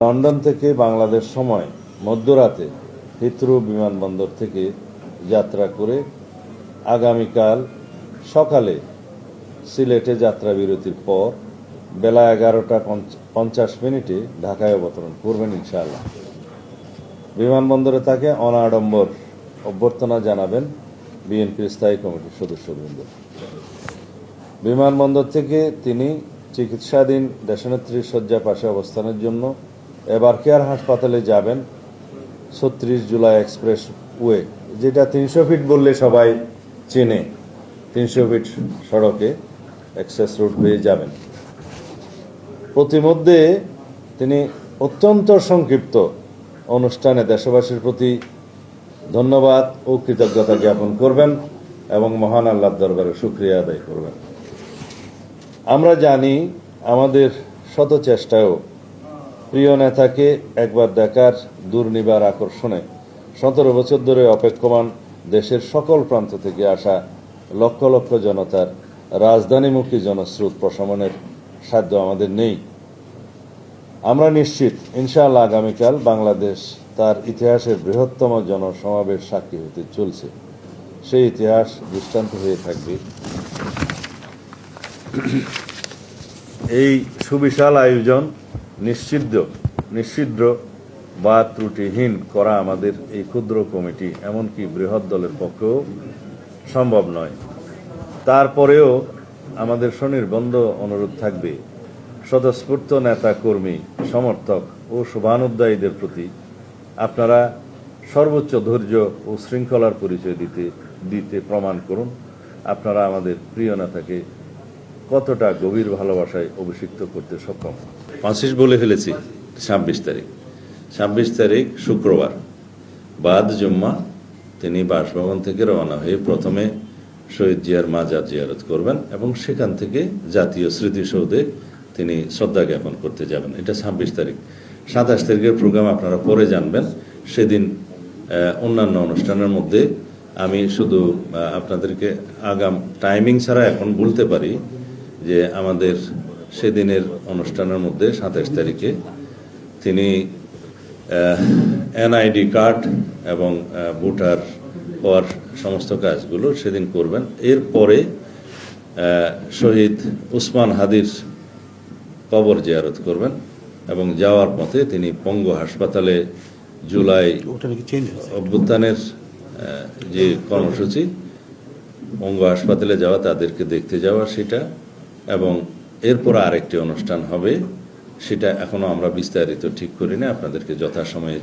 London থেকে বাংলাদেশ সময় মধ্যরাতে হিথ্রো বিমানবন্দর থেকে যাত্রা করে আগামীকাল সকালে সিলেটে যাত্রা বিরতির পর বেলা 11:50 ঢাকায় অবতরণ করবেন ইনশাআল্লাহ। বিমানবন্দরে তাকে অনাড়ম্বর অভ্যর্থনা জানাবেন বিএনপির স্থায়ী কমিটির সদস্যবৃন্দ। বিমানবন্দর থেকে তিনি চিকিৎসাধীন দেশনেত্রীর শয্যা পাশে অবস্থানের জন্য এবার কেয়ার হাসপাতালে যাবেন 36 জুলাই এক্সপ্রেস ওয়ে, যেটা 300 ফিট বললে সবাই চেনে। 300 ফিট সড়কে অ্যাক্সেস রোড হয়ে যাবেন। প্রতিমধ্যে তিনি অত্যন্ত সংক্ষিপ্ত অনুষ্ঠানে দেশবাসীর প্রতি ধন্যবাদ ও কৃতজ্ঞতা জ্ঞাপন করবেন এবং মহান আল্লাহর দরবারে শুকরিয়া আদায় করবেন। আমরা জানি আমাদের শত চেষ্টায়ও প্রিয় নেতাকে একবার দেখার দুর্নিবার আকর্ষণে 17 বছর ধরে অপেক্ষমান দেশের সকল প্রান্ত থেকে আসা লক্ষ লক্ষ জনতার রাজধানীমুখী জনস্রোত প্রশমনের সাধ্য আমাদের নেই। আমরা নিশ্চিত ইনশাআল্লাহ আগামীকাল বাংলাদেশ তার ইতিহাসের বৃহত্তম জনসমাবেশ সাক্ষী হতে চলছে। সেই ইতিহাস দৃষ্টান্ত হয়ে থাকবে এই সুবিশাল আয়োজন নিশ্চিদ্র বা ত্রুটিহীন করা আমাদের এই ক্ষুদ্র কমিটি এমনকি বৃহৎ দলের পক্ষেও সম্ভব নয়। তারপরেও আমাদের স্বনির্বন্ধ অনুরোধ থাকবে স্বতঃস্ফূর্ত নেতা কর্মী সমর্থক ও শুভানুধ্যায়ীদের প্রতি আপনারা সর্বোচ্চ ধৈর্য ও শৃঙ্খলার পরিচয় দিতে প্রমাণ করুন আপনারা আমাদের প্রিয় নেতাকে কতটা গভীর ভালোবাসায় অভিষিক্ত করতে সক্ষম। 25 বলে ফেলেছি, 26 তারিখ শুক্রবার বাদ জুম্মা তিনি বাসভবন থেকে রওনা হয়ে প্রথমে শহীদ জিয়ার মাজার জিয়ারত করবেন এবং সেখান থেকে জাতীয় স্মৃতিসৌধে তিনি শ্রদ্ধা জ্ঞাপন করতে যাবেন। এটা 26 তারিখ। 27 তারিখের প্রোগ্রাম আপনারা পরে জানবেন। সেদিন অন্যান্য অনুষ্ঠানের মধ্যে আমি শুধু আপনাদেরকে আগাম টাইমিং ছাড়া এখন বলতে পারি যে আমাদের সেদিনের অনুষ্ঠানের মধ্যে 27 তারিখে তিনি এনআইডি কার্ড এবং ভোটার হওয়ার সমস্ত কাজগুলো সেদিন করবেন। এরপরে শহীদ উসমান হাদির কবর জিয়ারত করবেন এবং যাওয়ার পথে তিনি পঙ্গু হাসপাতালে জুলাই অভ্যুত্থানের যে কর্মসূচি পঙ্গু হাসপাতালে যাওয়া, তাদেরকে দেখতে যাওয়া সেটা, এবং এরপর আরেকটি অনুষ্ঠান হবে, সেটা এখনো আমরা বিস্তারিত ঠিক করি না, আপনাদেরকে যথাসময়ে